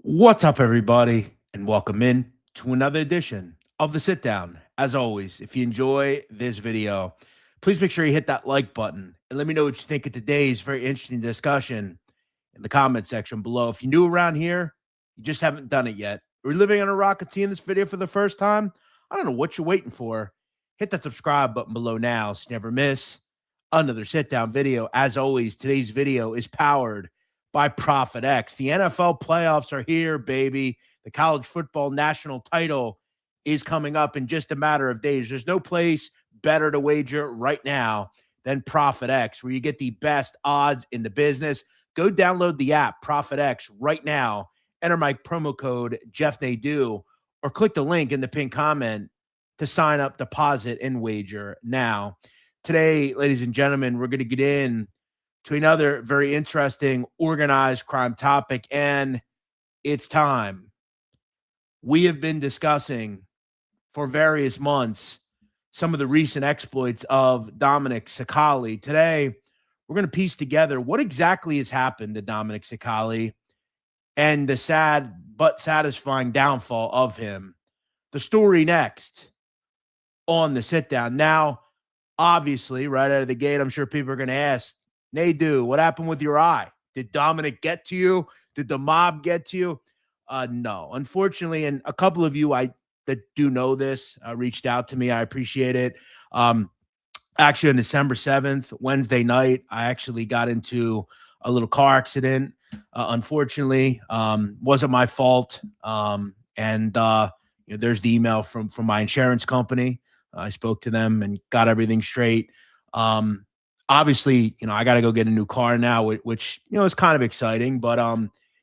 What's up, everybody, and welcome in to another edition of the Sit Down. As always, if you enjoy this video, please make sure you hit that like button and let me know what you think of today's very interesting discussion in the comment section below. If you're new around here, you just haven't done it yet, or you're living on a rock and seeing this video for the first time, I don't know what you're waiting for. Hit that subscribe button below now so you never miss another sit down video. As always, today's video is powered by Profit X. The NFL playoffs are here, baby. The college football national title is coming up in just a matter of days. There's no place better to wager right now than Profit X, where you get the best odds in the business. Go download the app, Profit X, right now. Enter my promo code, Jeff Nadu, or click the link in the pinned comment to sign up, deposit, and wager now. Today, ladies and gentlemen, we're going to get in to another very interesting organized crime topic, and it's time. We have been discussing for various months some of the recent exploits of Dominick Cicale. Today, we're going to piece together what exactly has happened to Dominick Cicale and the sad but satisfying downfall of him. The story next on the sit down. Now, obviously, right out of the gate, I'm sure people are going to ask, Nadu, what happened with your eye? Did Dominick get to you? Did the mob get to you? No, unfortunately, and a couple of you that do know this reached out to me. I appreciate it. Actually, on December 7th, Wednesday night, I actually got into a little car accident. Unfortunately, wasn't my fault. There's the email from my insurance company. I spoke to them and got everything straight. Obviously, I got to go get a new car now, which is kind of exciting, but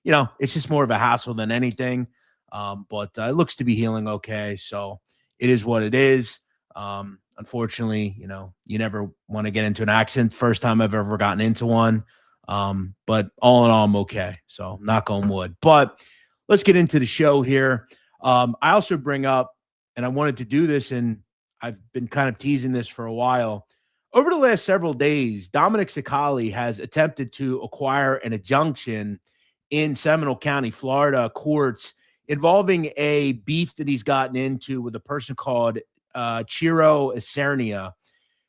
it's just more of a hassle than anything. But it looks to be healing okay, so it is what it is. Unfortunately, you never want to get into an accident. First time I've ever gotten into one. But all in all, I'm okay. So knock on wood. But let's get into the show here. I also bring up, and I wanted to do this, and I've been kind of teasing this for a while. Over the last several days, Dominick Cicale has attempted to acquire an injunction in Seminole County, Florida courts involving a beef that he's gotten into with a person called Chiro Isernia.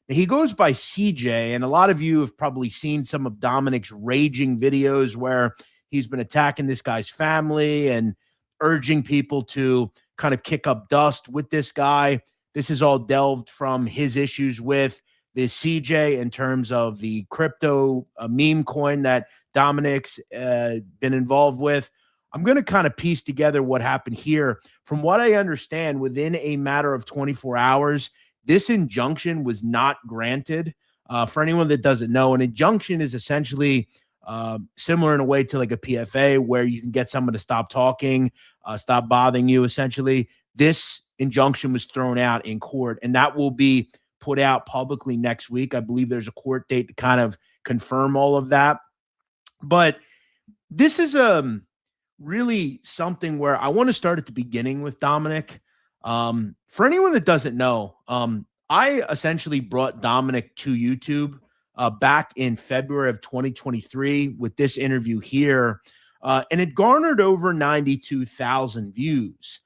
He goes by CJ, and a lot of you have probably seen some of Dominick's raging videos where he's been attacking this guy's family and urging people to kind of kick up dust with this guy. This is all delved from his issues with the CJ in terms of the crypto meme coin that Dominick's been involved with. I'm going to kind of piece together what happened here. From what I understand, within a matter of 24 hours, this injunction was not granted. For anyone that doesn't know, an injunction is essentially similar in a way to like a PFA, where you can get someone to stop talking, stop bothering you, essentially. This injunction was thrown out in court, and that will be put out publicly next week. I believe there's a court date to kind of confirm all of that. But this is really something where I want to start at the beginning with Dominick. For anyone that doesn't know, I essentially brought Dominick to YouTube back in February of 2023 with this interview here, and it garnered over 92,000 views.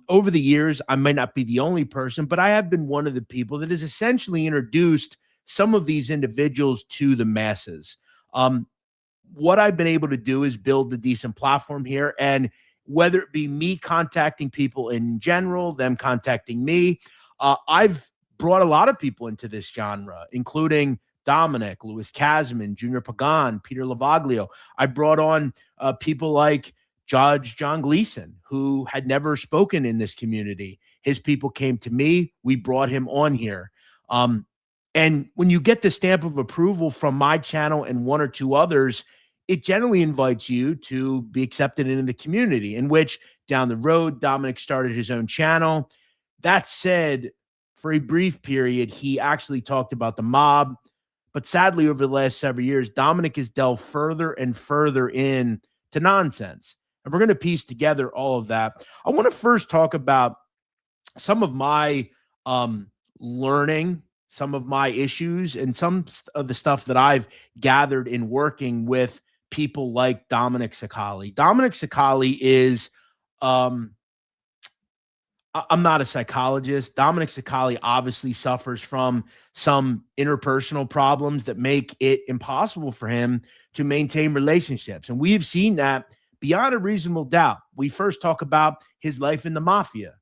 Over the years, I might not be the only person, but I have been one of the people that has essentially introduced some of these individuals to the masses. What I've been able to do is build a decent platform here, and whether it be me contacting people in general, them contacting me, I've brought a lot of people into this genre, including Dominick, Louis Casman, Junior Pagan, Peter Lavaglio. I brought on people like Judge John Gleason, who had never spoken in this community. His people came to me. We brought him on here. And when you get the stamp of approval from my channel and one or two others, it generally invites you to be accepted into the community, in which down the road, Dominick started his own channel. That said, for a brief period, he actually talked about the mob. But sadly, over the last several years, Dominick has delved further and further in to nonsense. And we're going to piece together all of that. I want to first talk about some of my learning, some of my issues, and some of the stuff that I've gathered in working with people like Dominick Cicale. Dominick Cicale is, I'm not a psychologist. Dominick Cicale obviously suffers from some interpersonal problems that make it impossible for him to maintain relationships. And we've seen that beyond a reasonable doubt. We first talk about his life in the mafia.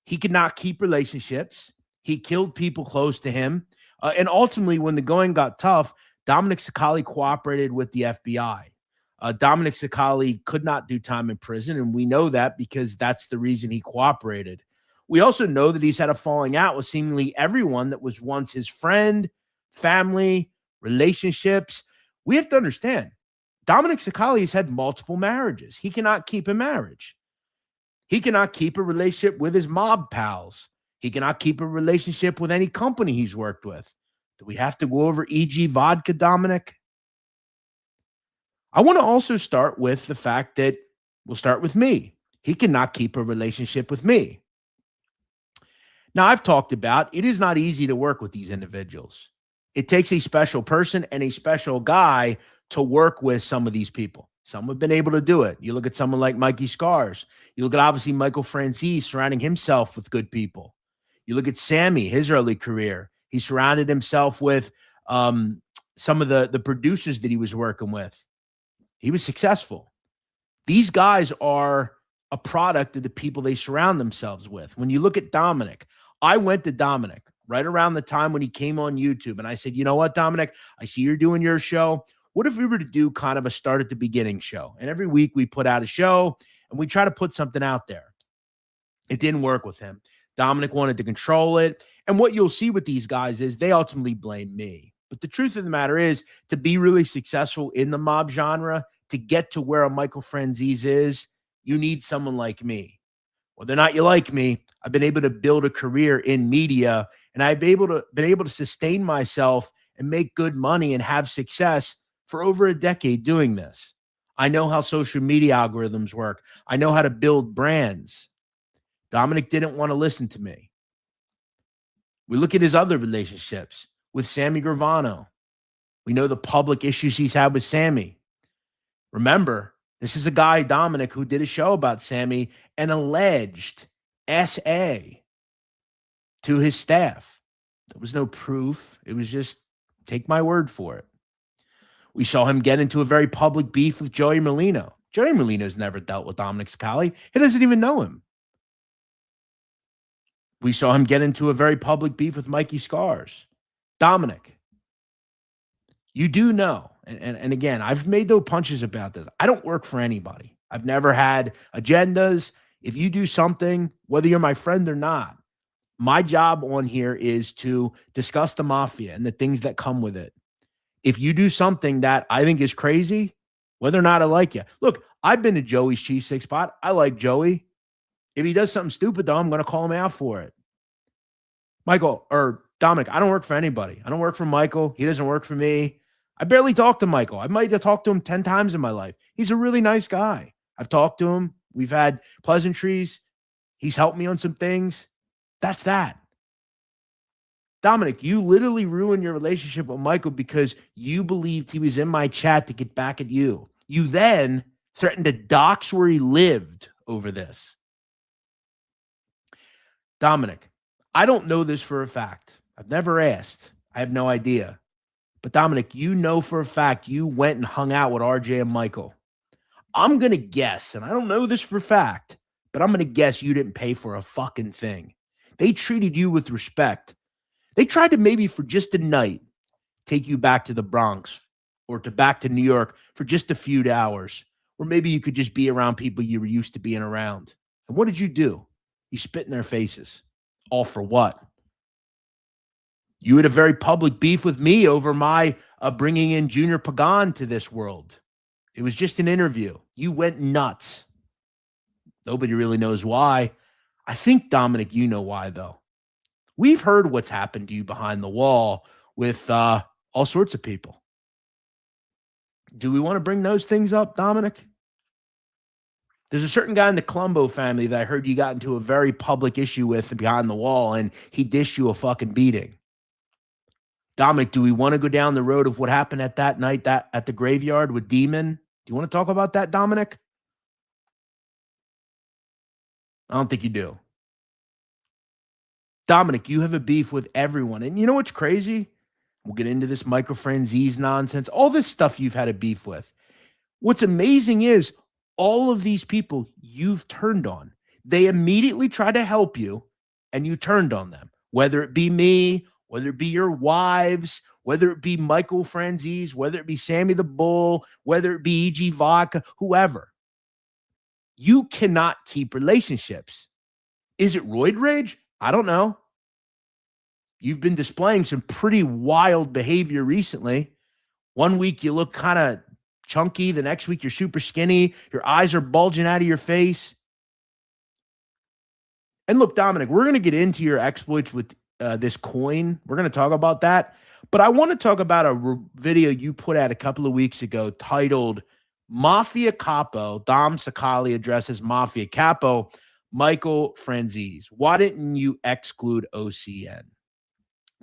He could not keep relationships. He killed people close to him. And ultimately, when the going got tough, Dominick Cicale cooperated with the FBI. Dominick Cicale could not do time in prison, and we know that because that's the reason he cooperated. We also know that he's had a falling out with seemingly everyone that was once his friend, family, relationships. We have to understand, Dominick Cicale has had multiple marriages. He cannot keep a marriage. He cannot keep a relationship with his mob pals. He cannot keep a relationship with any company he's worked with. Do we have to go over EG Vodka, Dominick? I want to also start with the fact that we'll start with me. He cannot keep a relationship with me. Now, I've talked about it is not easy to work with these individuals. It takes a special person and a special guy to work with some of these people. Some have been able to do it. You look at someone like Mikey Scars. You look at obviously Michael Franzese surrounding himself with good people. You look at Sammy, his early career. He surrounded himself with some of the producers that he was working with. He was successful. These guys are a product of the people they surround themselves with. When you look at Dominick, I went to Dominick right around the time when he came on YouTube, and I said, you know what, Dominick, I see you're doing your show. What if we were to do kind of a start at the beginning show? And every week we put out a show, and we try to put something out there. It didn't work with him. Dominick wanted to control it. And what you'll see with these guys is they ultimately blame me. But the truth of the matter is, to be really successful in the mob genre, to get to where a Michael Franzese is, you need someone like me. Whether or not you like me, I've been able to build a career in media, and I've been able to sustain myself and make good money and have success for over a decade doing this. I know how social media algorithms work. I know how to build brands. Dominick didn't want to listen to me. We look at his other relationships with Sammy Gravano. We know the public issues he's had with Sammy. Remember, this is a guy, Dominick, who did a show about Sammy and alleged SA to his staff. There was no proof. It was just, take my word for it. We saw him get into a very public beef with Joey Merlino. Joey Merlino's never dealt with Dominick Cicale. He doesn't even know him. We saw him get into a very public beef with Mikey Scars. Dominick, you do know, and again, I've made no punches about this. I don't work for anybody. I've never had agendas. If you do something, whether you're my friend or not, my job on here is to discuss the mafia and the things that come with it. If you do something that I think is crazy, whether or not I like you. Look, I've been to Joey's cheese steak spot. I like Joey. If he does something stupid, though, I'm going to call him out for it. Michael or Dominick, I don't work for anybody. I don't work for Michael. He doesn't work for me. I barely talk to Michael. I might have talked to him 10 times in my life. He's a really nice guy. I've talked to him. We've had pleasantries. He's helped me on some things. That's that. Dominick, you literally ruined your relationship with Michael because you believed he was in my chat to get back at you. You then threatened to dox where he lived over this. Dominick, I don't know this for a fact. I've never asked. I have no idea. But Dominick, you know for a fact you went and hung out with RJ and Michael. I'm going to guess, and I don't know this for a fact, but I'm going to guess you didn't pay for a fucking thing. They treated you with respect. They tried to maybe for just a night take you back to the Bronx or back to New York for just a few hours, or maybe you could just be around people you were used to being around. And what did you do? You spit in their faces. All for what? You had a very public beef with me over my bringing in Junior Pagan to this world. It was just an interview. You went nuts. Nobody really knows why. I think, Dominick, you know why, though. We've heard what's happened to you behind the wall with all sorts of people. Do we want to bring those things up, Dominick? There's a certain guy in the Colombo family that I heard you got into a very public issue with behind the wall, and he dished you a fucking beating. Dominick, do we want to go down the road of what happened at that night at the graveyard with Demon Do you want to talk about that, Dominic? I don't think you do. Dominic, you have a beef with everyone. And you know what's crazy? We'll get into this micro frenzies nonsense, all this stuff you've had a beef with. What's amazing is all of these people you've turned on. They immediately tried to help you and you turned on them, whether it be me, whether it be your wives, whether it be Michael Franzese, whether it be Sammy the Bull, whether it be E.G. Vodka, whoever. You cannot keep relationships. Is it roid rage? I don't know. You've been displaying some pretty wild behavior recently. One week you look kind of chunky. The next week you're super skinny. Your eyes are bulging out of your face. And look, Dominic, we're going to get into your exploits with this coin. We're going to talk about that. But I want to talk about a video you put out a couple of weeks ago titled Mafia Capo, Dom Cicale addresses Mafia Capo, Michael Franzese. Why didn't you exclude OCN?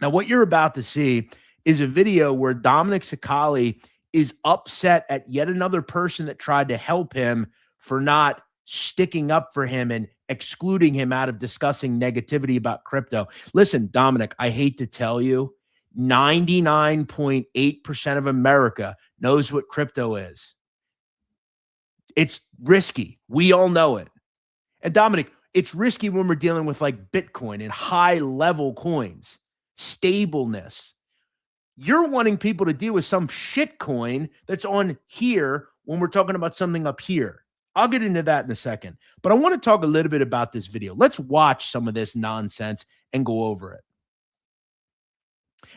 Now, what you're about to see is a video where Dominick Cicale is upset at yet another person that tried to help him for not sticking up for him and excluding him out of discussing negativity about crypto. Listen, Dominic, I hate to tell you, 99.8% of America knows what crypto is. It's risky. We all know it. And Dominic, it's risky when we're dealing with like Bitcoin and high level coins, stableness. You're wanting people to deal with some shit coin that's on here when we're talking about something up here. I'll get into that in a second, but I want to talk a little bit about this video. Let's watch some of this nonsense and go over it.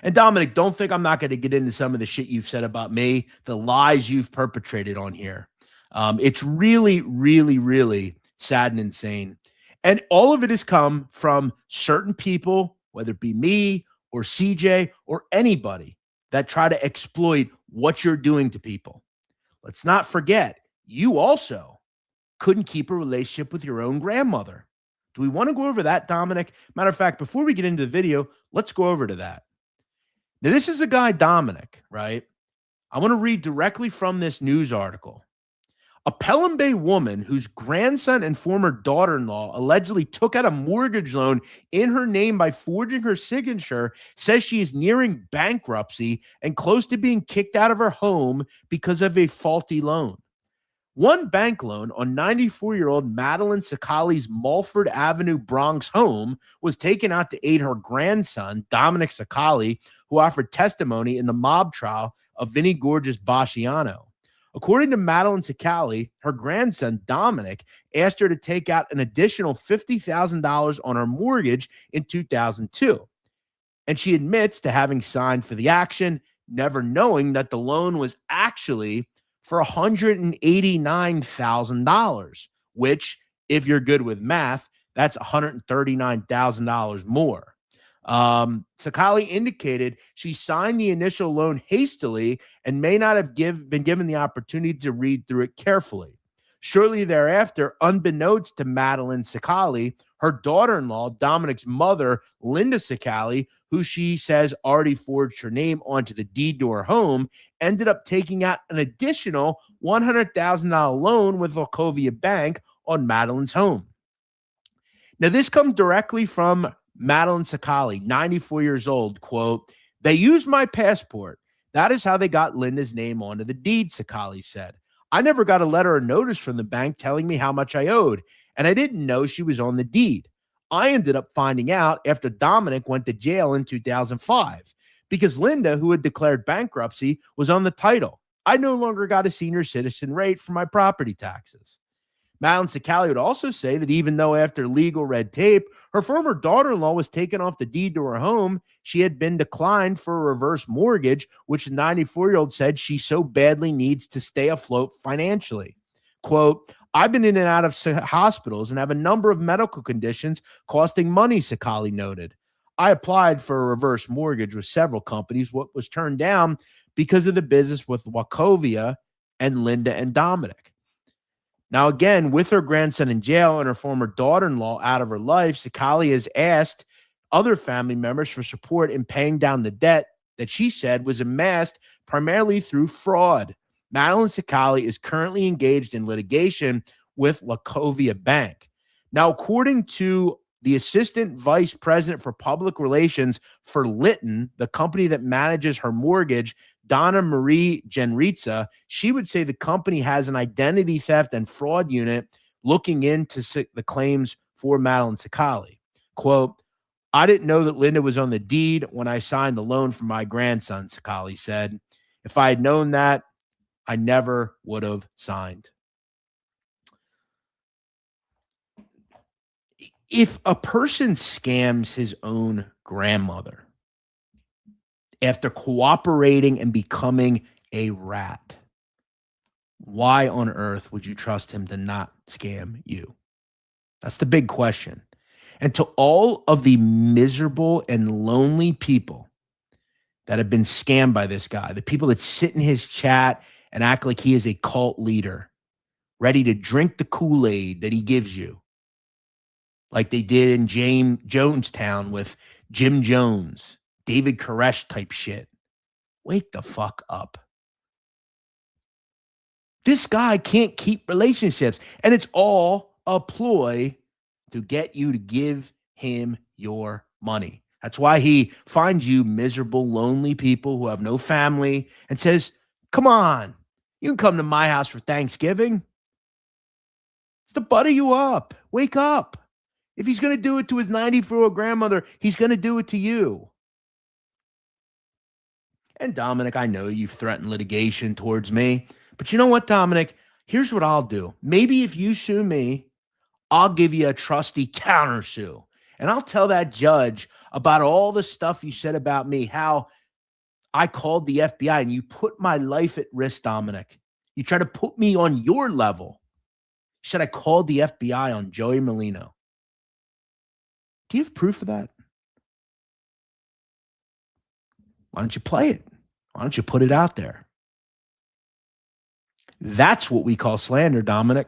And Dominic, don't think I'm not going to get into some of the shit you've said about me, the lies you've perpetrated on here. It's really, really, really sad and insane. And all of it has come from certain people, whether it be me or CJ or anybody that try to exploit what you're doing to people. Let's not forget, you also couldn't keep a relationship with your own grandmother. Do we want to go over that, Dominic? Matter of fact, before we get into the video, let's go over to that. Now, this is a guy, Dominic, right? I want to read directly from this news article. A Pelham Bay woman whose grandson and former daughter-in-law allegedly took out a mortgage loan in her name by forging her signature says she is nearing bankruptcy and close to being kicked out of her home because of a faulty loan. One bank loan on 94-year-old Madeline Cicale's Mulford Avenue, Bronx home was taken out to aid her grandson, Dominick Cicale, who offered testimony in the mob trial of Vinnie Gorgeous Basciano. According to Madeline Cicale, her grandson, Dominic, asked her to take out an additional $50,000 on her mortgage in 2002. And she admits to having signed for the action, never knowing that the loan was actually for $189,000, which, if you're good with math, that's $139,000 more. Cicale indicated she signed the initial loan hastily and may not have been given the opportunity to read through it carefully. Shortly thereafter, unbeknownst to Madeline Cicale, her daughter-in-law, Dominic's mother, Linda Cicale, who she says already forged her name onto the deed to her home, ended up taking out an additional $100,000 loan with Wachovia Bank on Madeline's home. Now, this comes directly from Madeline Cicale, 94 years old, quote, "They used my passport. That is how they got Linda's name onto the deed," Cicale said. "I never got a letter or notice from the bank telling me how much I owed, and I didn't know she was on the deed. I ended up finding out after Dominic went to jail in 2005 because Linda, who had declared bankruptcy, was on the title. I no longer got a senior citizen rate for my property taxes." Madeline Cicale would also say that even though after legal red tape, her former daughter-in-law was taken off the deed to her home, she had been declined for a reverse mortgage, which the 94-year-old said she so badly needs to stay afloat financially. Quote, "I've been in and out of hospitals and have a number of medical conditions costing money," Cicale noted. "I applied for a reverse mortgage with several companies, what was turned down because of the business with Wachovia and Linda and Dominic." Now, again, with her grandson in jail and her former daughter-in-law out of her life, Cicale has asked other family members for support in paying down the debt that she said was amassed primarily through fraud. Madeline Cicale is currently engaged in litigation with Wachovia Bank. Now, according to the assistant vice president for public relations for Litton, the company that manages her mortgage, Donna Marie Genritza, she would say the company has an identity theft and fraud unit looking into the claims for Madeline Cicale. Quote, I didn't know that Linda was on the deed when I signed the loan for my grandson, Cicale said. If I had known that, I never would have signed. If a person scams his own grandmother after cooperating and becoming a rat, why on earth would you trust him to not scam you? That's the big question. And to all of the miserable and lonely people that have been scammed by this guy, the people that sit in his chat and act like he is a cult leader, ready to drink the Kool-Aid that he gives you, like they did in Jonestown with Jim Jones, David Koresh type shit. Wake the fuck up. This guy can't keep relationships, and it's all a ploy to get you to give him your money. That's why he finds you miserable, lonely people who have no family and says, come on, you can come to my house for Thanksgiving. It's to butter you up. Wake up. If he's going to do it to his 94-year-old grandmother, he's going to do it to you. And Dominic, I know you've threatened litigation towards me, but you know what, Dominic? Here's what I'll do. Maybe if you sue me, I'll give you a trusty countersue. And I'll tell that judge about all the stuff you said about me, how I called the FBI and you put my life at risk, Dominic. You try to put me on your level. You said I called the FBI on Joey Molino. Do you have proof of that? Why don't you play it? Why don't you put it out there? That's what we call slander, Dominic.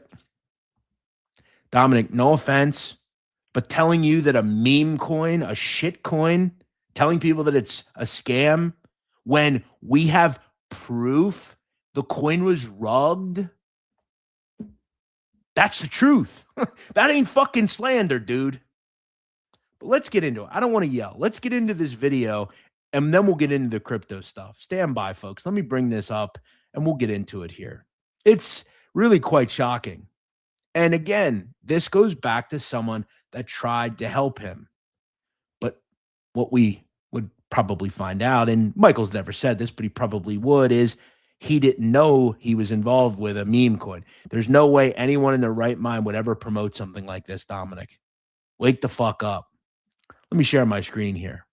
Dominic, no offense, but telling you that a meme coin, a shit coin, telling people that it's a scam when we have proof the coin was rugged, that's the truth. That ain't fucking slander, dude. But let's get into it. I don't want to yell. Let's get into this video, and then we'll get into the crypto stuff. Stand by, folks. Let me bring this up, and we'll get into it here. It's really quite shocking. And again, this goes back to someone that tried to help him. But what we would probably find out, and Michael's never said this, but he probably would, is he didn't know he was involved with a meme coin. There's no way anyone in their right mind would ever promote something like this, Dominic. Wake the fuck up. Let me share my screen here.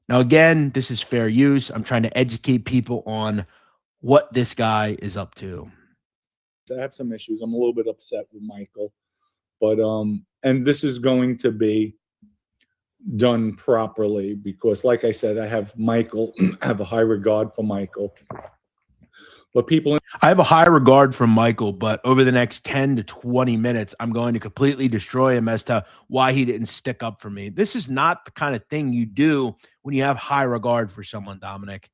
Now, again, this is fair use. I'm trying to educate people on what this guy is up to. I have some issues. I'm a little bit upset with Michael, but and this is going to be done properly because, like I said, I have Michael. I have a high regard for Michael. But I have a high regard for Michael, but over the next 10 to 20 minutes, I'm going to completely destroy him as to why he didn't stick up for me. This is not the kind of thing you do when you have high regard for someone, Dominic.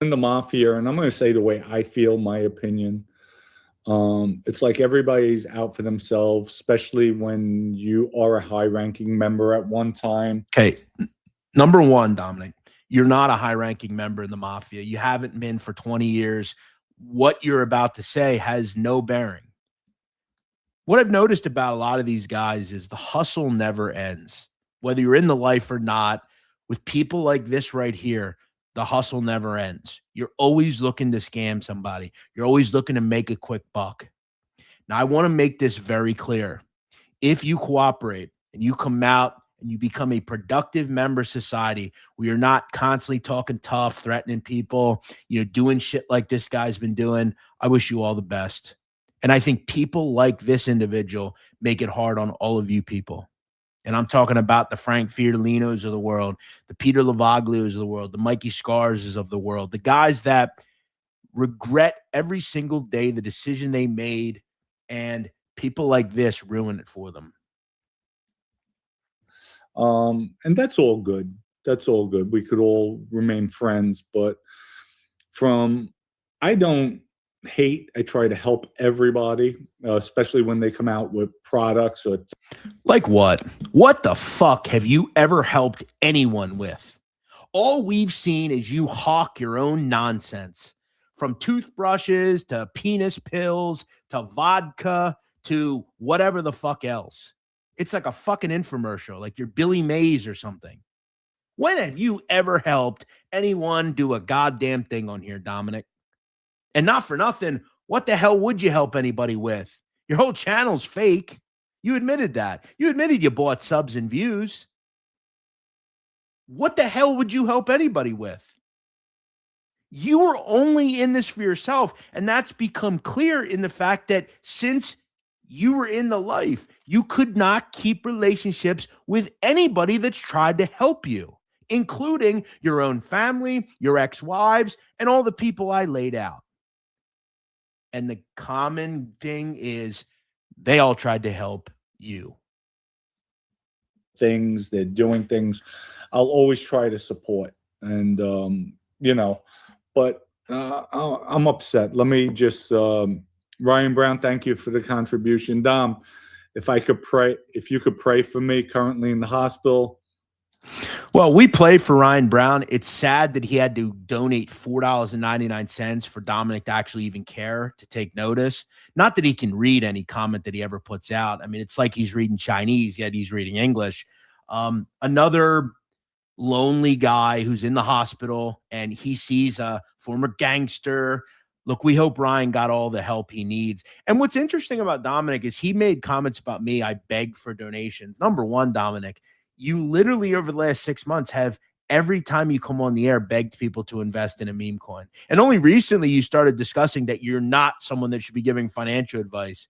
In the mafia, and I'm going to say the way I feel, my opinion, it's like everybody's out for themselves, especially when you are a high-ranking member at one time. Okay, number one, Dominic, you're not a high-ranking member in the mafia. You haven't been for 20 years. What you're about to say has no bearing. What I've noticed about a lot of these guys is the hustle never ends. Whether you're in the life or not, with people like this right here, the hustle never ends. You're always looking to scam somebody. You're always looking to make a quick buck. Now, I want to make this very clear. If you cooperate and you come out and you become a productive member of society where you're not constantly talking tough, threatening people, doing shit like this guy's been doing, I wish you all the best. And I think people like this individual make it hard on all of you people. And I'm talking about the Frank Fiordalinos of the world, the Peter Lavaglios of the world, the Mikey Scarses of the world, the guys that regret every single day the decision they made, and people like this ruin it for them. And that's all good. That's all good. We could all remain friends, but from I don't hate. I try to help everybody, especially when they come out with products or Like what? What the fuck have you ever helped anyone with? All we've seen is you hawk your own nonsense, from toothbrushes to penis pills to vodka to whatever the fuck else. It's like a fucking infomercial, like you're Billy Mays or something. When have you ever helped anyone do a goddamn thing on here, Dominic? And not for nothing, what the hell would you help anybody with? Your whole channel's fake. You admitted that. You admitted you bought subs and views. What the hell would you help anybody with? You were only in this for yourself. And that's become clear in the fact that since you were in the life, you could not keep relationships with anybody that's tried to help you, including your own family, your ex-wives, and all the people I laid out. And the common thing is they all tried to help you. things, they're doing things. I'll always try to support. And, but I'm upset. Let me just, Ryan Brown, thank you for the contribution. Dom, if you could pray for me currently in the hospital. Well, we played for Ryan Brown. It's sad that he had to donate $4.99 for Dominic to actually even care to take notice. Not that he can read any comment that he ever puts out. I mean, it's like he's reading Chinese, yet he's reading English. Another lonely guy who's in the hospital, and he sees a former gangster. Look, we hope Ryan got all the help he needs. And what's interesting about Dominic is he made comments about me. I begged for donations. Number one, Dominic, you literally over the last 6 months have every time you come on the air begged people to invest in a meme coin. And only recently you started discussing that you're not someone that should be giving financial advice.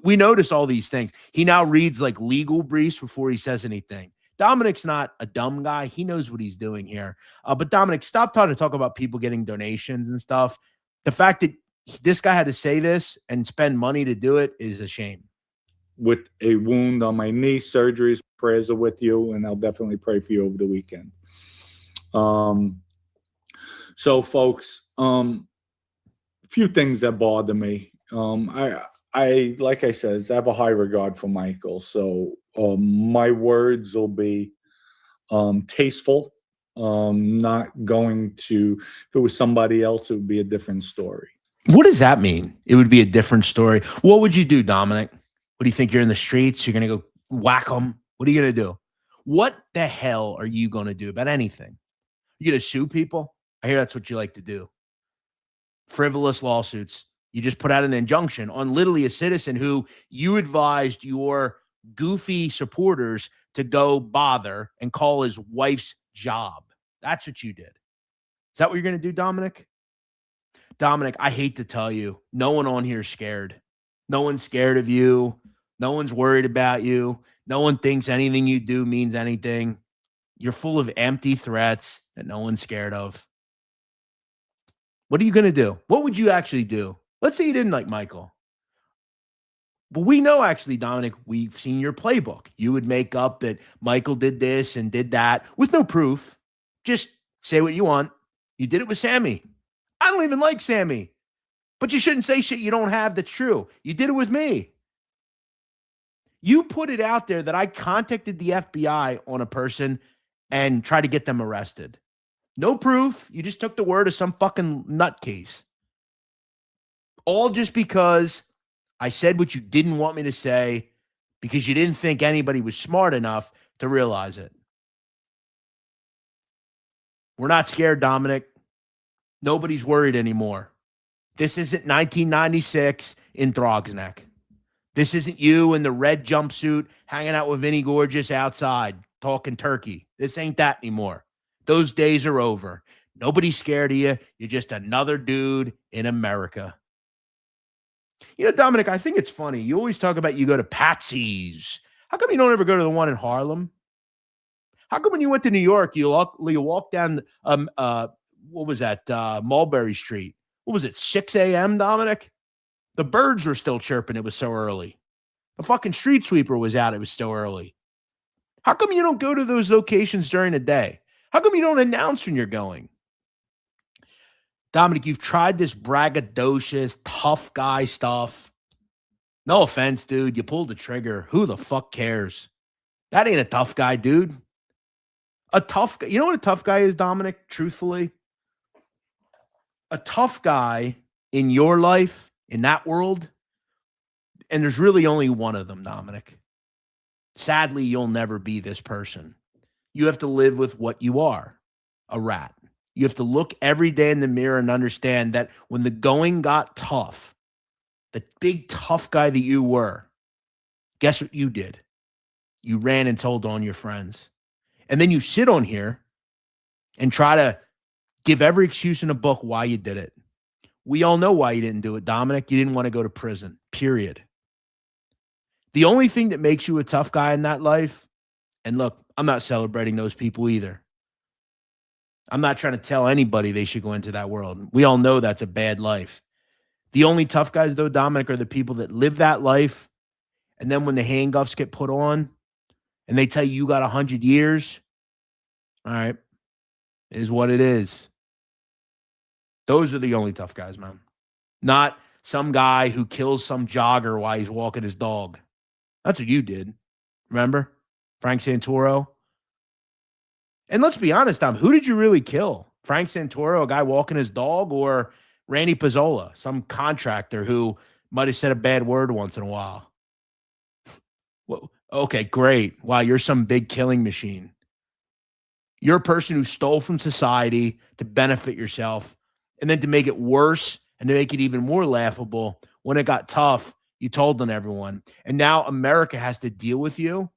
We notice all these things. He now reads like legal briefs before he says anything. Dominic's not a dumb guy. He knows what he's doing here. But Dominic, stop trying to talk about people getting donations and stuff. The fact that this guy had to say this and spend money to do it is a shame. With a wound on my knee, surgeries, prayers are with you, and I'll definitely pray for you over the weekend. So folks, a few things that bother me. I like I said, I have a high regard for Michael. So my words will be tasteful. Not going to, if it was somebody else, it would be a different story. What does that mean? It would be a different story. What would you do, Dominic? What do you think? You're in the streets? You're going to go whack them? What are you going to do? What the hell are you going to do about anything? You going to sue people? I hear that's what you like to do. Frivolous lawsuits. You just put out an injunction on literally a citizen who you advised your goofy supporters to go bother and call his wife's job. That's what you did. Is that what you're going to do, Dominic? Dominic, I hate to tell you, no one on here is scared. No one's scared of you. No one's worried about you. No one thinks anything you do means anything. You're full of empty threats that no one's scared of. What are you going to do? What would you actually do? Let's say you didn't like Michael. But we know actually, Dominic, we've seen your playbook. You would make up that Michael did this and did that with no proof. Just say what you want. You did it with Sammy. I don't even like Sammy. But you shouldn't say shit you don't have that's true. You did it with me. You put it out there that I contacted the FBI on a person and tried to get them arrested. No proof. You just took the word of some fucking nutcase. All just because I said what you didn't want me to say because you didn't think anybody was smart enough to realize it. We're not scared, Dominic. Nobody's worried anymore. This isn't 1996 in Throgsneck. This isn't you in the red jumpsuit hanging out with Vinny Gorgeous outside talking turkey. This ain't that anymore. Those days are over. Nobody's scared of you. You're just another dude in America. You know, Dominic, I think it's funny. You always talk about you go to Patsy's. How come you don't ever go to the one in Harlem? How come when you went to New York, you walk down, what was that, Mulberry Street? What was it, 6 a.m., Dominic? The birds were still chirping. It was so early. The fucking street sweeper was out. It was still early. How come you don't go to those locations during the day? How come you don't announce when you're going? Dominic, you've tried this braggadocious, tough guy stuff. No offense, dude. You pulled the trigger. Who the fuck cares? That ain't a tough guy, dude. A tough guy. You know what a tough guy is, Dominic? Truthfully, a tough guy in your life, in that world, and there's really only one of them, Dominic. Sadly, you'll never be this person. You have to live with what you are, a rat. You have to look every day in the mirror and understand that when the going got tough, the big tough guy that you were, guess what you did? You ran and told on your friends. And then you sit on here and try to give every excuse in a book why you did it. We all know why you didn't do it, Dominic. You didn't want to go to prison, period. The only thing that makes you a tough guy in that life, and look, I'm not celebrating those people either. I'm not trying to tell anybody they should go into that world. We all know that's a bad life. The only tough guys, though, Dominic, are the people that live that life, and then when the handcuffs get put on and they tell you got 100 years, all right, it is what it is. Those are the only tough guys, man. Not some guy who kills some jogger while he's walking his dog. That's what you did. Remember? Frank Santoro. And let's be honest, Dom, who did you really kill? Frank Santoro, a guy walking his dog, or Randy Pizzola, some contractor who might have said a bad word once in a while? Well, okay, great. Wow, you're some big killing machine. You're a person who stole from society to benefit yourself, and then to make it worse and to make it even more laughable, when it got tough, you told on everyone. And now America has to deal with you,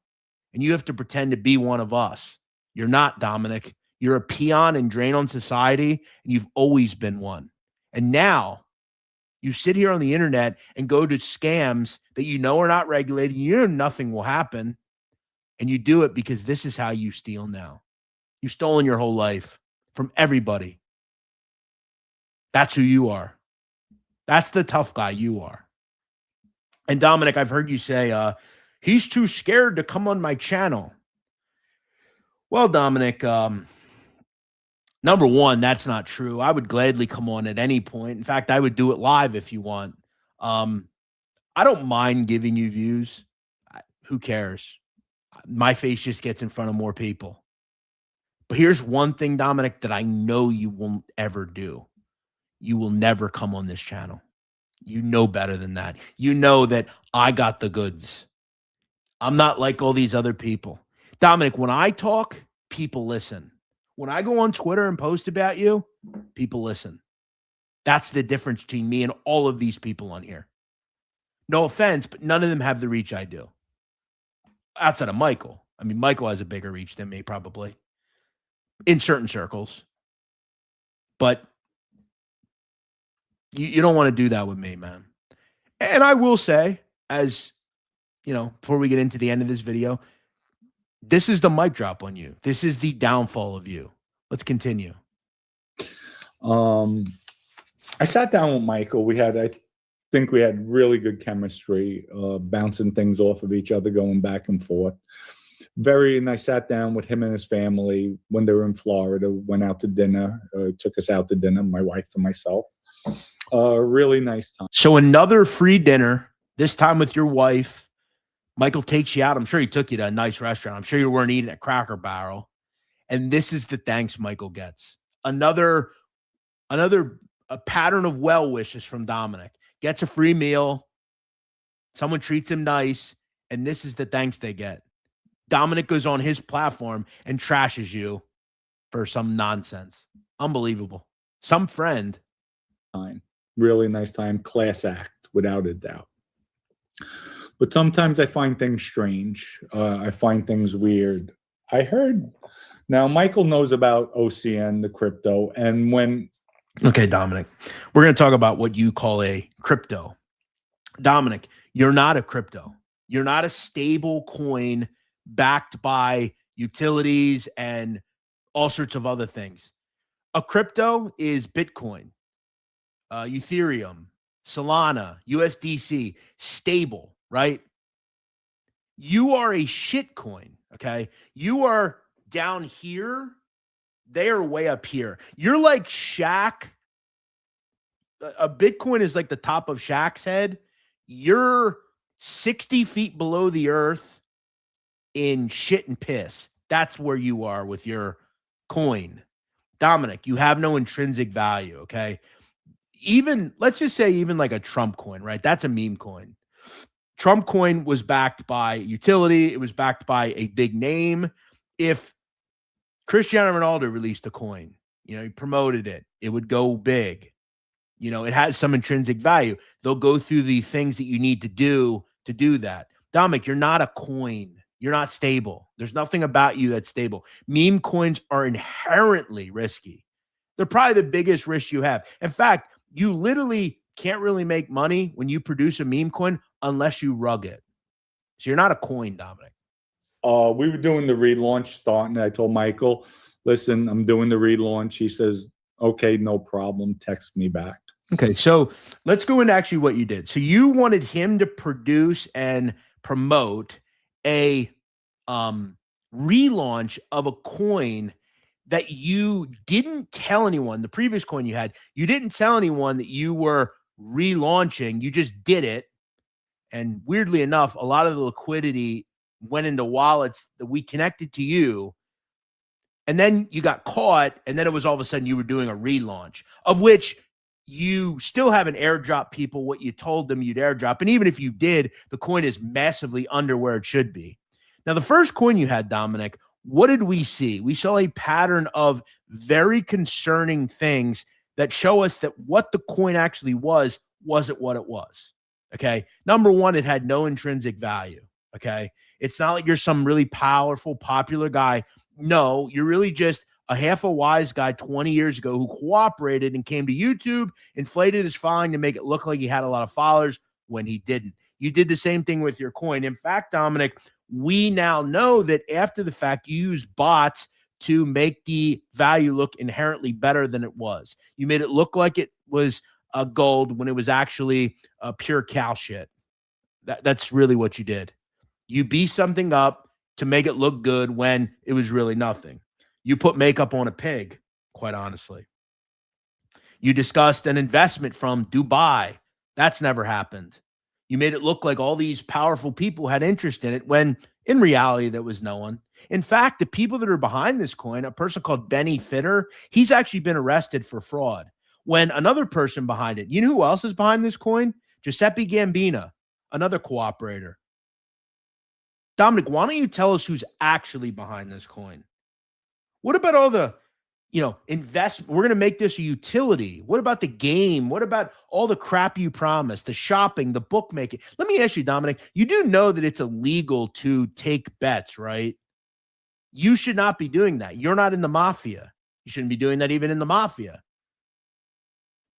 and you have to pretend to be one of us. You're not, Dominic. You're a peon and drain on society, and you've always been one. And now you sit here on the internet and go to scams that you know are not regulated. You know nothing will happen, and you do it because this is how you steal now. You've stolen your whole life from everybody. That's who you are. That's the tough guy you are. And Dominic, I've heard you say, he's too scared to come on my channel. Well, Dominic, number one, that's not true. I would gladly come on at any point. In fact, I would do it live if you want. I don't mind giving you views. Who cares? My face just gets in front of more people. But here's one thing, Dominic, that I know you won't ever do. You will never come on this channel. You know better than that. You know that I got the goods. I'm not like all these other people. Dominic, when I talk, people listen. When I go on Twitter and post about you, people listen. That's the difference between me and all of these people on here. No offense, but none of them have the reach I do. Outside of Michael. I mean, Michael has a bigger reach than me, probably, in certain circles. But you don't want to do that with me, man. And I will say, as you know, before we get into the end of this video, this is the mic drop on you. This is the downfall of you. Let's continue. I sat down with Michael. I think we had really good chemistry, bouncing things off of each other, going back and forth. And I sat down with him and his family when they were in Florida, went out to dinner, took us out to dinner, my wife and myself. Really nice time. So another free dinner, this time with your wife. Michael takes you out. I'm sure he took you to a nice restaurant. I'm sure you weren't eating at Cracker Barrel. And this is the thanks Michael gets. Another a pattern of well wishes from Dominic. Gets a free meal. Someone treats him nice. And this is the thanks they get. Dominic goes on his platform and trashes you for some nonsense. Unbelievable. Some friend. Time. Really nice time. Class act, without a doubt. But sometimes I find things strange. I find things weird. I heard, now Michael knows about OCN, the crypto, and when... Okay, Dominic, we're going to talk about what you call a crypto. Dominic, you're not a crypto. You're not a stable coin backed by utilities and all sorts of other things. A crypto is Bitcoin, Ethereum, Solana, USDC, stable, right? You are a shit coin, okay? You are down here. They are way up here. You're like Shaq a Bitcoin is like the top of Shaq's head. You're 60 feet below the earth in shit and piss. That's where you are with your coin. Dominic, you have no intrinsic value, okay? Even, let's just say even like a Trump coin, right? That's a meme coin. Trump coin was backed by utility. It was backed by a big name. If Cristiano Ronaldo released a coin, he promoted it, it would go big. It has some intrinsic value. They'll go through the things that you need to do that. Dominic, you're not a coin. You're not stable. There's nothing about you that's stable. Meme coins are inherently risky. They're probably the biggest risk you have. In fact, you literally can't really make money when you produce a meme coin unless you rug it. So you're not a coin, Dominic. We were doing the relaunch starting. I told Michael, listen, I'm doing the relaunch. He says, okay, no problem. Text me back. Okay, so let's go into actually what you did. So you wanted him to produce and promote a relaunch of a coin that you didn't tell anyone. The previous coin you had, you didn't tell anyone that you were relaunching. You just did it. And weirdly enough, a lot of the liquidity went into wallets that we connected to you. And then you got caught. And then it was all of a sudden you were doing a relaunch, of which you still haven't airdropped people what you told them you'd airdrop. And even if you did, the coin is massively under where it should be. Now, the first coin you had, Dominic, what did we see? We saw a pattern of very concerning things that show us that what the coin actually wasn't what it was. Okay. Number one, it had no intrinsic value. Okay. It's not like you're some really powerful, popular guy. No, you're really just a half a wise guy 20 years ago who cooperated and came to YouTube, inflated his following to make it look like he had a lot of followers when he didn't. You did the same thing with your coin. In fact, Dominic, we now know that after the fact, you used bots to make the value look inherently better than it was. You made it look like it was gold when it was actually pure cow shit. That's really what you did. You beefed something up to make it look good when it was really nothing. You put makeup on a pig, quite honestly. You discussed an investment from Dubai. That's never happened. You made it look like all these powerful people had interest in it when in reality there was no one. In fact, the people that are behind this coin, a person called Benny Fitter, he's actually been arrested for fraud. When another person behind it, you know who else is behind this coin? Giuseppe Gambino, another cooperator. Dominic, why don't you tell us who's actually behind this coin? What about all the, investment? We're going to make this a utility. What about the game? What about all the crap you promised, the shopping, the bookmaking? Let me ask you, Dominic, you do know that it's illegal to take bets, right? You should not be doing that. You're not in the mafia. You shouldn't be doing that even in the mafia.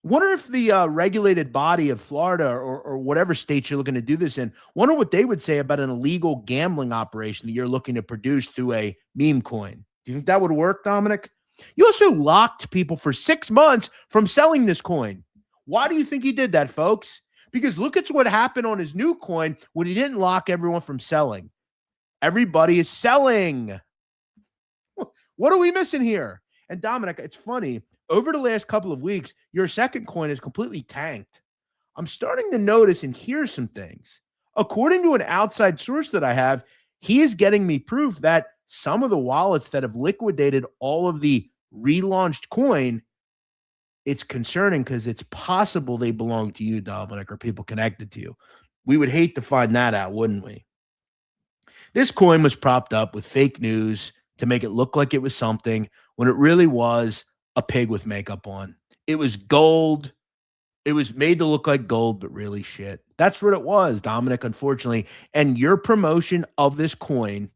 Wonder if the regulated body of Florida or whatever state you're looking to do this in, wonder what they would say about an illegal gambling operation that you're looking to produce through a meme coin. Do you think that would work, Dominic? You also locked people for 6 months from selling this coin. Why do you think he did that, folks? Because look at what happened on his new coin when he didn't lock everyone from selling. Everybody is selling. What are we missing here? And Dominic, it's funny. Over the last couple of weeks, your second coin is completely tanked. I'm starting to notice and hear some things. According to an outside source that I have, he is getting me proof that some of the wallets that have liquidated all of the relaunched coin, it's concerning because it's possible they belong to you, Dominic, or people connected to you. We would hate to find that out, wouldn't we? This coin was propped up with fake news to make it look like it was something when it really was a pig with makeup on. It was gold. It was made to look like gold, but really shit. That's what it was, Dominic, unfortunately. And your promotion of this coin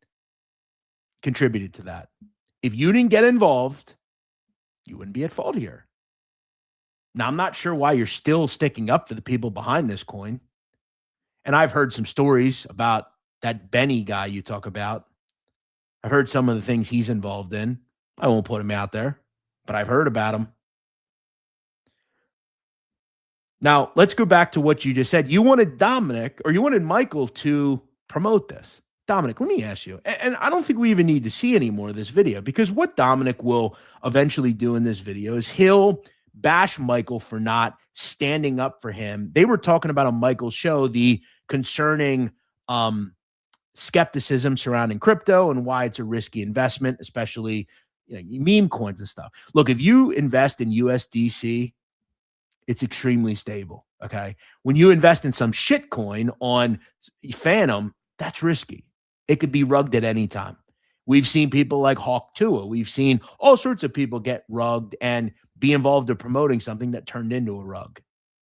contributed to that. If you didn't get involved, you wouldn't be at fault here. Now, I'm not sure why you're still sticking up for the people behind this coin. And I've heard some stories about that Benny guy you talk about. I've heard some of the things he's involved in. I won't put him out there, but I've heard about him. Now, let's go back to what you just said. You wanted Dominic, or you wanted Michael to promote this. Dominic, let me ask you, and I don't think we even need to see any more of this video, because what Dominic will eventually do in this video is he'll bash Michael for not standing up for him. They were talking about on Michael's show the concerning skepticism surrounding crypto and why it's a risky investment, especially meme coins and stuff. Look, if you invest in USDC, it's extremely stable. Okay. When you invest in some shit coin on Phantom, that's risky. It could be rugged at any time. We've seen people like Hawk Tua. We've seen all sorts of people get rugged and be involved in promoting something that turned into a rug.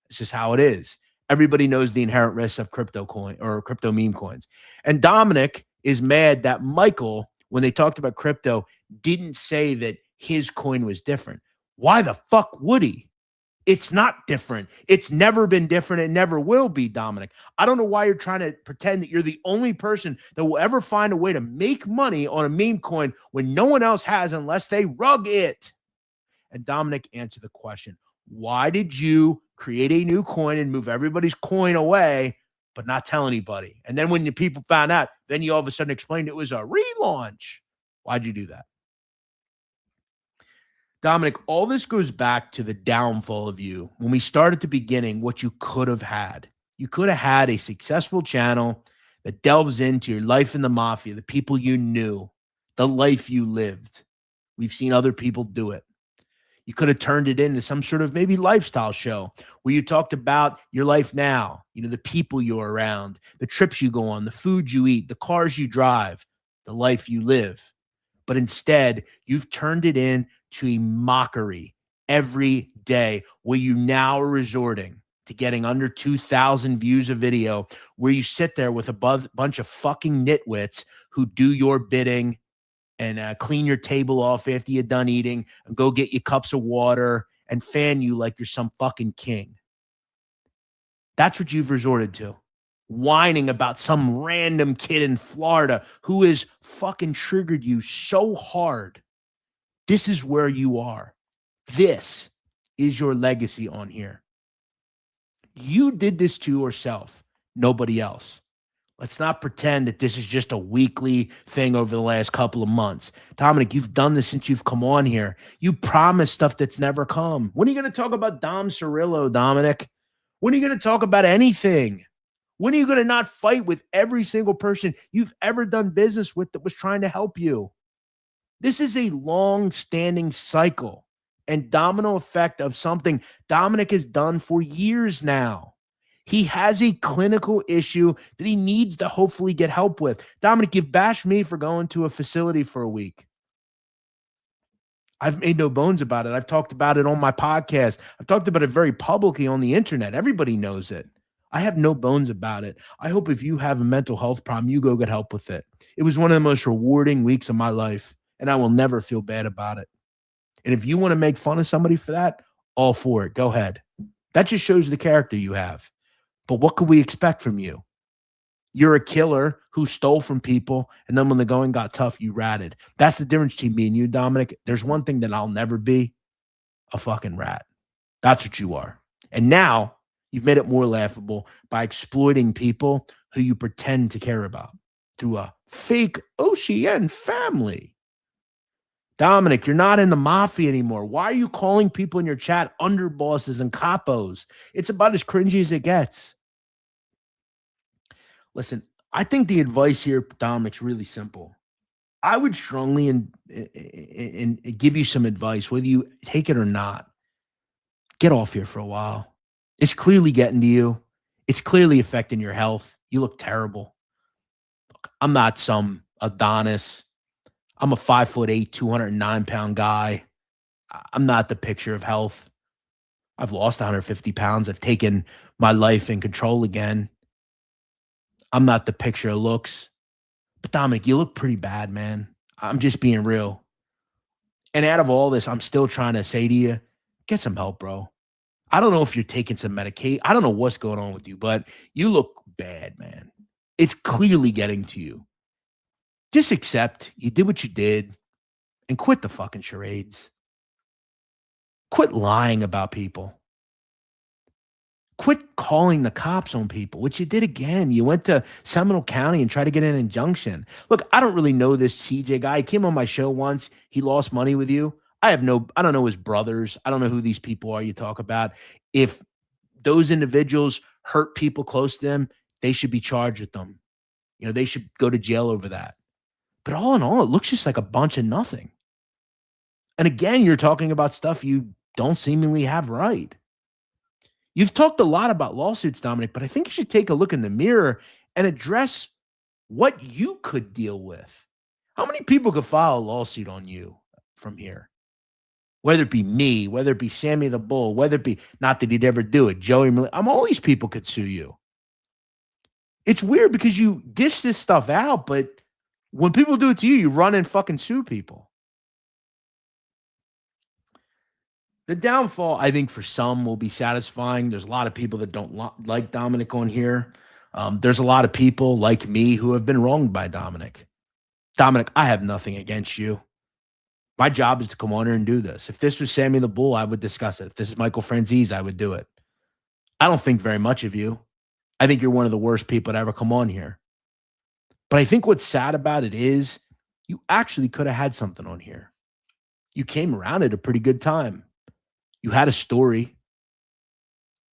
It's just how it is. Everybody knows the inherent risks of crypto coin or crypto meme coins. And Dominic is mad that Michael, when they talked about crypto, didn't say that his coin was different. Why the fuck would he? It's not different. It's never been different. It never will be, Dominic. I don't know why you're trying to pretend that you're the only person that will ever find a way to make money on a meme coin when no one else has unless they rug it. And Dominic, answer the question. Why did you create a new coin and move everybody's coin away, but not tell anybody? And then when the people found out, then you all of a sudden explained it was a relaunch. Why'd you do that? Dominic, all this goes back to the downfall of you. When we started at the beginning, what you could have had. You could have had a successful channel that delves into your life in the mafia, the people you knew, the life you lived. We've seen other people do it. You could have turned it into some sort of maybe lifestyle show where you talked about your life now, the people you're around, the trips you go on, the food you eat, the cars you drive, the life you live. But instead, you've turned it into a mockery every day where you now are resorting to getting under 2,000 views a video where you sit there with a bunch of fucking nitwits who do your bidding and clean your table off after you're done eating and go get you cups of water and fan you like you're some fucking king. That's what you've resorted to. Whining about some random kid in Florida who has fucking triggered you so hard. This is where you are. This is your legacy on here. You did this to yourself, nobody else. Let's not pretend that this is just a weekly thing over the last couple of months. Dominic, you've done this since you've come on here. You promised stuff that's never come. When are you going to talk about Dom Cirillo, Dominic? When are you going to talk about anything? When are you going to not fight with every single person you've ever done business with that was trying to help you? This is a long-standing cycle and domino effect of something Dominic has done for years now. He has a clinical issue that he needs to hopefully get help with. Dominic, you've bashed me for going to a facility for a week. I've made no bones about it. I've talked about it on my podcast. I've talked about it very publicly on the internet. Everybody knows it. I have no bones about it. I hope if you have a mental health problem, you go get help with it. It was one of the most rewarding weeks of my life, and I will never feel bad about it. And if you want to make fun of somebody for that, all for it. Go ahead. That just shows the character you have. But what could we expect from you? You're a killer who stole from people, and then when the going got tough, you ratted. That's the difference between me and you, Dominic. There's one thing that I'll never be: a fucking rat. That's what you are. And now you've made it more laughable by exploiting people who you pretend to care about through a fake OCN family. Dominic, you're not in the mafia anymore. Why are you calling people in your chat underbosses and capos? It's about as cringy as it gets. Listen, I think the advice here, Dominic's really simple. I would strongly and give you some advice, whether you take it or not. Get off here for a while. It's clearly getting to you. It's clearly affecting your health. You look terrible. I'm not some Adonis. I'm a 5'8", 209-pound guy. I'm not the picture of health. I've lost 150 pounds. I've taken my life in control again. I'm not the picture of looks. But Dominic, you look pretty bad, man. I'm just being real. And out of all this, I'm still trying to say to you, get some help, bro. I don't know if you're taking some medication. I don't know what's going on with you, but you look bad, man. It's clearly getting to you. Just accept you did what you did and quit the fucking charades. Quit lying about people. Quit calling the cops on people, which you did again. You went to Seminole County and tried to get an injunction. Look, I don't really know this CJ guy. He came on my show once. He lost money with you. I don't know his brothers. I don't know who these people are you talk about. If those individuals hurt people close to them, they should be charged with them. You know, they should go to jail over that. But all in all, it looks just like a bunch of nothing. And again, you're talking about stuff you don't seemingly have right. You've talked a lot about lawsuits, Dominic, but I think you should take a look in the mirror and address what you could deal with. How many people could file a lawsuit on you from here? Whether it be me, whether it be Sammy the Bull, whether it be, not that he'd ever do it, Joey, all these people could sue you. It's weird because you dish this stuff out, but when people do it to you, you run and fucking sue people. The downfall, I think, for some will be satisfying. There's a lot of people that don't like Dominic on here. There's a lot of people like me who have been wronged by Dominic. Dominic, I have nothing against you. My job is to come on here and do this. If this was Sammy the Bull, I would discuss it. If this is Michael Franzese, I would do it. I don't think very much of you. I think you're one of the worst people to ever come on here. But I think what's sad about it is you actually could have had something on here. You came around at a pretty good time. You had a story.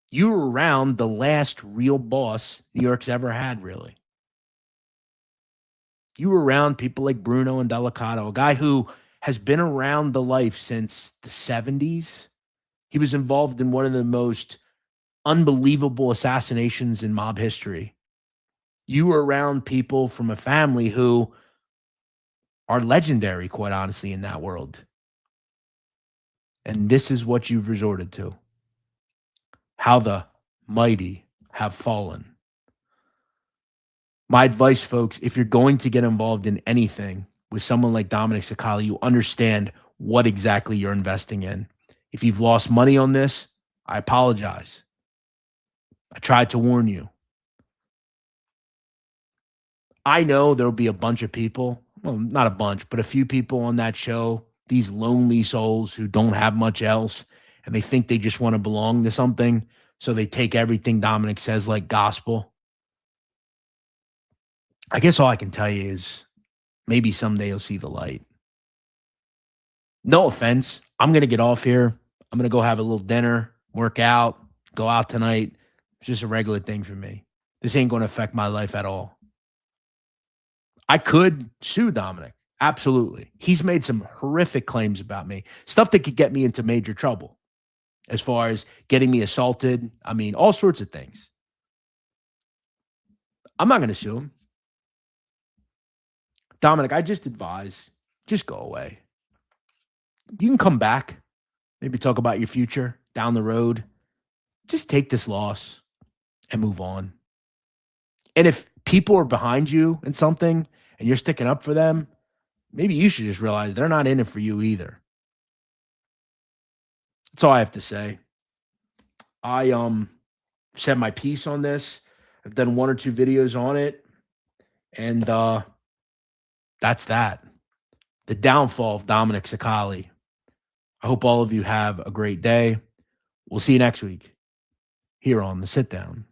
You were around the last real boss New York's ever had, really. You were around people like Bruno and Delicato, a guy who has been around the life since the 70s. He was involved in one of the most unbelievable assassinations in mob history. You were around people from a family who are legendary, quite honestly, in that world. And this is what you've resorted to. How the mighty have fallen. My advice, folks, if you're going to get involved in anything with someone like Dominick Cicale, you understand what exactly you're investing in. If you've lost money on this, I apologize. I tried to warn you. I know there'll be a bunch of people, well, not a bunch, but a few people on that show, these lonely souls who don't have much else, and they think they just want to belong to something, so they take everything Dominic says like gospel. I guess all I can tell you is maybe someday you'll see the light. No offense. I'm going to get off here. I'm going to go have a little dinner, work out, go out tonight. It's just a regular thing for me. This ain't going to affect my life at all. I could sue Dominic. Absolutely. He's made some horrific claims about me. Stuff that could get me into major trouble. As far as getting me assaulted. I mean, all sorts of things. I'm not going to sue him. Dominic, I just advise, just go away. You can come back. Maybe talk about your future down the road. Just take this loss and move on. And if people are behind you in something and you're sticking up for them, maybe you should just realize they're not in it for you either. That's all I have to say. I said my piece on this. I've done 1 or 2 videos on it. And that's that. The downfall of Dominick Cicale. I hope all of you have a great day. We'll see you next week here on The Sit Down.